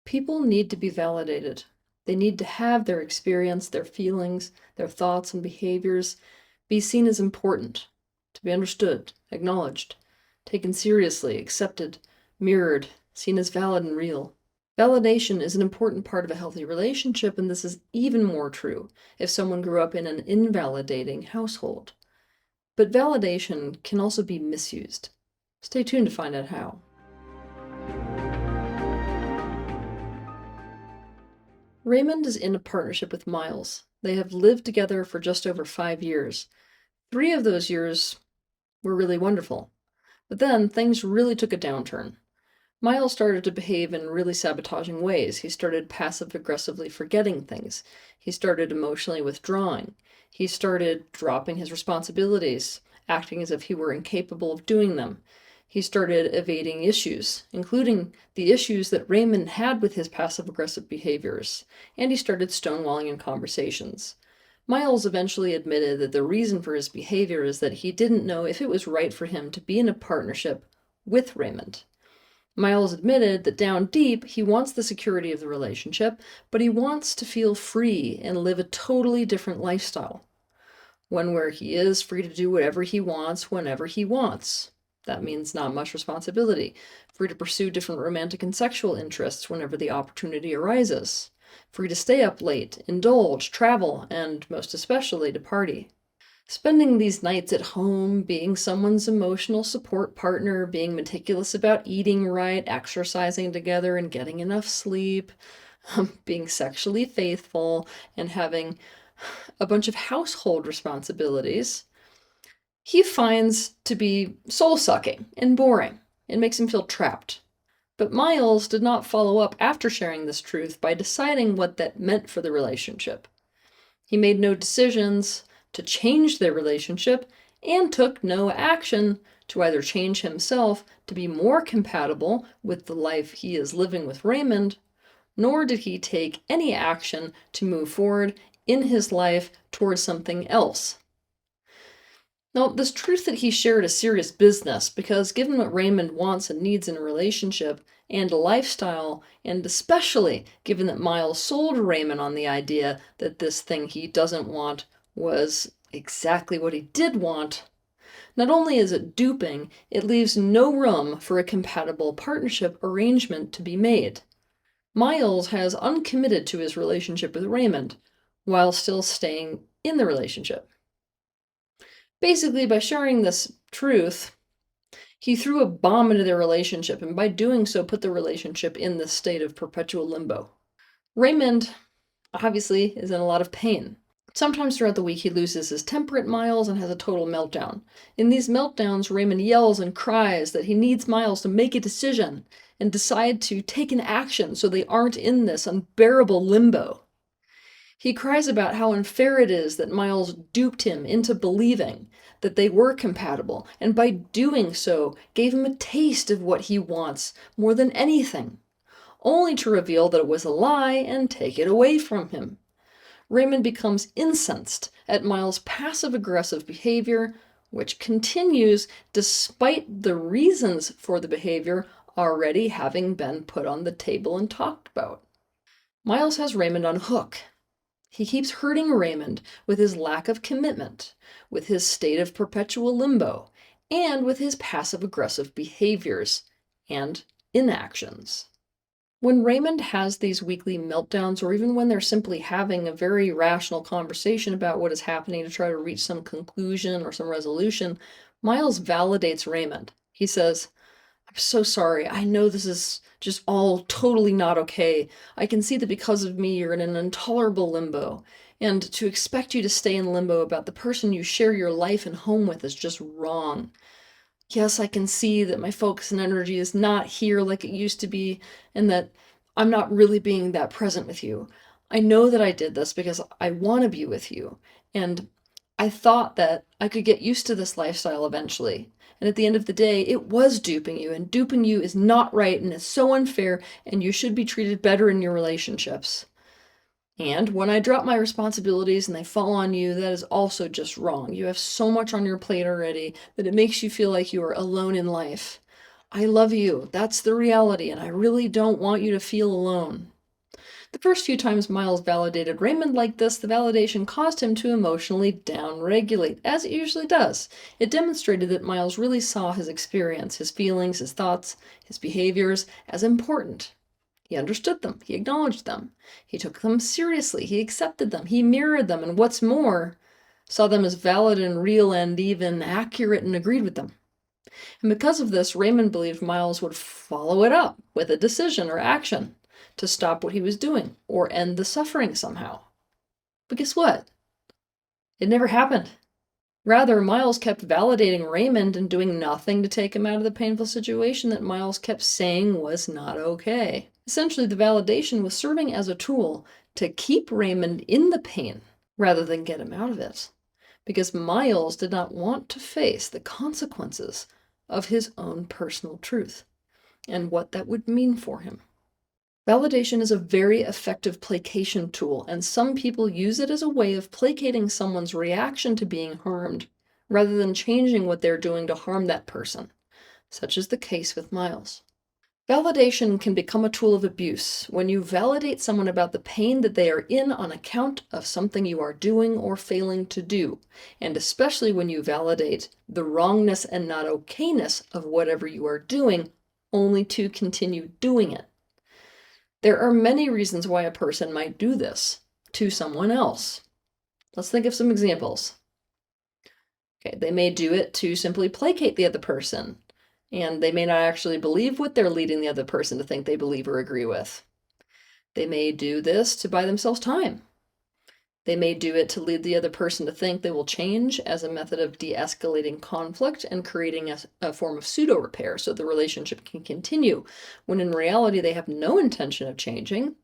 People need to be validated. They need to have their experience, their feelings, their thoughts and behaviors be seen as important, to be understood, acknowledged, taken seriously, accepted, mirrored, seen as valid and real. Validation is an important part of a healthy relationship, and this is even more true if someone grew up in an invalidating household. But validation can also be misused. Stay tuned to find out how. Raymond is in a partnership with Miles. They have lived together for just over 5 years. 3 of those years were really wonderful. But then things really took a downturn. Miles started to behave in really sabotaging ways. He started passive-aggressively forgetting things. He started emotionally withdrawing. He started dropping his responsibilities, acting as if he were incapable of doing them. He started evading issues, including the issues that Raymond had with his passive-aggressive behaviors, and he started stonewalling in conversations. Miles eventually admitted that the reason for his behavior is that he didn't know if it was right for him to be in a partnership with Raymond. Miles admitted that down deep, he wants the security of the relationship, but he wants to feel free and live a totally different lifestyle. One where he is free to do whatever he wants whenever he wants. That means not much responsibility. Free to pursue different romantic and sexual interests whenever the opportunity arises. Free to stay up late, indulge, travel, and most especially to party. Spending these nights at home, being someone's emotional support partner, being meticulous about eating right, exercising together, and getting enough sleep, being sexually faithful, and having a bunch of household responsibilities, he finds to be soul-sucking and boring. It makes him feel trapped. But Miles did not follow up after sharing this truth by deciding what that meant for the relationship. He made no decisions to change their relationship and took no action to either change himself to be more compatible with the life he is living with Raymond, nor did he take any action to move forward in his life towards something else. Now, this truth that he shared is serious business because given what Raymond wants and needs in a relationship and a lifestyle, and especially given that Miles sold Raymond on the idea that this thing he doesn't want was exactly what he did want, not only is it duping, it leaves no room for a compatible partnership arrangement to be made. Miles has uncommitted to his relationship with Raymond while still staying in the relationship. Basically, by sharing this truth, he threw a bomb into their relationship, and by doing so put the relationship in this state of perpetual limbo. Raymond, obviously, is in a lot of pain. Sometimes throughout the week he loses his temper at Miles and has a total meltdown. In these meltdowns, Raymond yells and cries that he needs Miles to make a decision and decide to take an action so they aren't in this unbearable limbo. He cries about how unfair it is that Miles duped him into believing that they were compatible, and by doing so gave him a taste of what he wants more than anything, only to reveal that it was a lie and take it away from him. Raymond becomes incensed at Miles' passive-aggressive behavior, which continues despite the reasons for the behavior already having been put on the table and talked about. Miles has Raymond on hook. He keeps hurting Raymond with his lack of commitment, with his state of perpetual limbo, and with his passive-aggressive behaviors and inactions. When Raymond has these weekly meltdowns, or even when they're simply having a very rational conversation about what is happening to try to reach some conclusion or some resolution, Miles validates Raymond. He says, "I'm so sorry. I know this is just all totally not okay. I can see that because of me, you're in an intolerable limbo. And to expect you to stay in limbo about the person you share your life and home with is just wrong. Yes, I can see that my focus and energy is not here like it used to be, and that I'm not really being that present with you. I know that I did this because I want to be with you, and I thought that I could get used to this lifestyle eventually. And at the end of the day, it was duping you, and duping you is not right and it's so unfair, and you should be treated better in your relationships. And when I drop my responsibilities and they fall on you, that is also just wrong. You have so much on your plate already that it makes you feel like you are alone in life. I love you. That's the reality, and I really don't want you to feel alone. The first few times Miles validated Raymond like this, the validation caused him to emotionally downregulate, as it usually does. It demonstrated that Miles really saw his experience, his feelings, his thoughts, his behaviors as important. He understood them, he acknowledged them, he took them seriously, he accepted them, he mirrored them, and what's more, saw them as valid and real and even accurate and agreed with them. And because of this, Raymond believed Miles would follow it up with a decision or action to stop what he was doing or end the suffering somehow. But guess what? It never happened. Rather, Miles kept validating Raymond and doing nothing to take him out of the painful situation that Miles kept saying was not okay. Essentially, the validation was serving as a tool to keep Raymond in the pain rather than get him out of it, because Miles did not want to face the consequences of his own personal truth and what that would mean for him. Validation is a very effective placation tool, and some people use it as a way of placating someone's reaction to being harmed rather than changing what they're doing to harm that person, such is the case with Miles. Validation can become a tool of abuse when you validate someone about the pain that they are in on account of something you are doing or failing to do, and especially when you validate the wrongness and not okayness of whatever you are doing only to continue doing it. There are many reasons why a person might do this to someone else. Let's think of some examples. Okay, they may do it to simply placate the other person, and they may not actually believe what they're leading the other person to think they believe or agree with. They may do this to buy themselves time. They may do it to lead the other person to think they will change as a method of de-escalating conflict and creating a form of pseudo-repair so the relationship can continue, when in reality they have no intention of changing.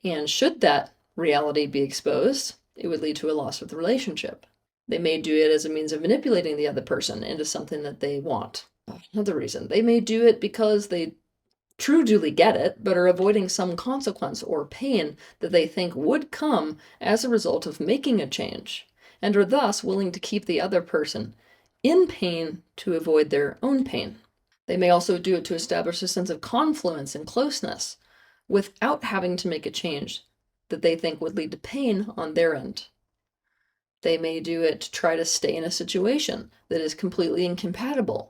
And should that reality be exposed, it would lead to a loss of the relationship. They may do it as a means of manipulating the other person into something that they want. Another reason, they may do it because they truly get it, but are avoiding some consequence or pain that they think would come as a result of making a change, and are thus willing to keep the other person in pain to avoid their own pain. They may also do it to establish a sense of confluence and closeness without having to make a change that they think would lead to pain on their end. They may do it to try to stay in a situation that is completely incompatible,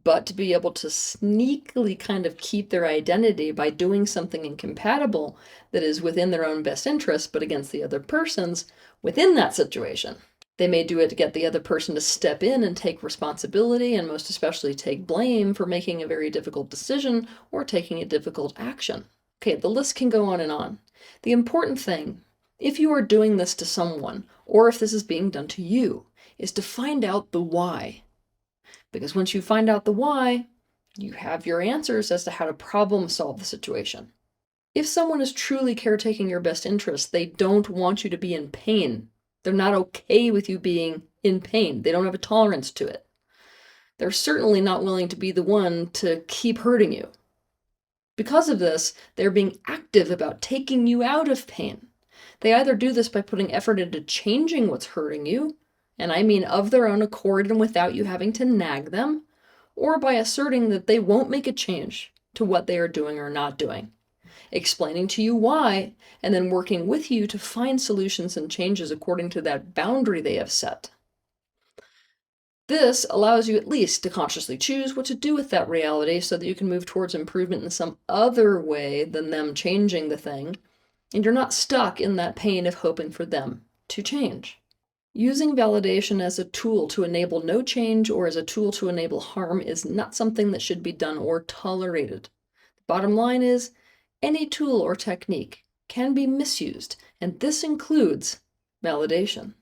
but to be able to sneakily kind of keep their identity by doing something incompatible that is within their own best interest, but against the other person's within that situation. They may do it to get the other person to step in and take responsibility, and most especially take blame for making a very difficult decision or taking a difficult action. Okay, the list can go on and on. The important thing, if you are doing this to someone, or if this is being done to you, is to find out the why. Because once you find out the why, you have your answers as to how to problem solve the situation. If someone is truly caretaking your best interest, they don't want you to be in pain. They're not okay with you being in pain. They don't have a tolerance to it. They're certainly not willing to be the one to keep hurting you. Because of this, they're being active about taking you out of pain. They either do this by putting effort into changing what's hurting you, and I mean of their own accord and without you having to nag them, or by asserting that they won't make a change to what they are doing or not doing, explaining to you why, and then working with you to find solutions and changes according to that boundary they have set. This allows you at least to consciously choose what to do with that reality so that you can move towards improvement in some other way than them changing the thing, and you're not stuck in that pain of hoping for them to change. Using validation as a tool to enable no change or as a tool to enable harm is not something that should be done or tolerated. The bottom line is, any tool or technique can be misused, and this includes validation.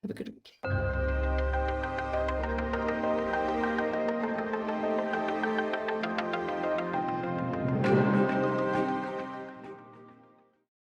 Have a good week.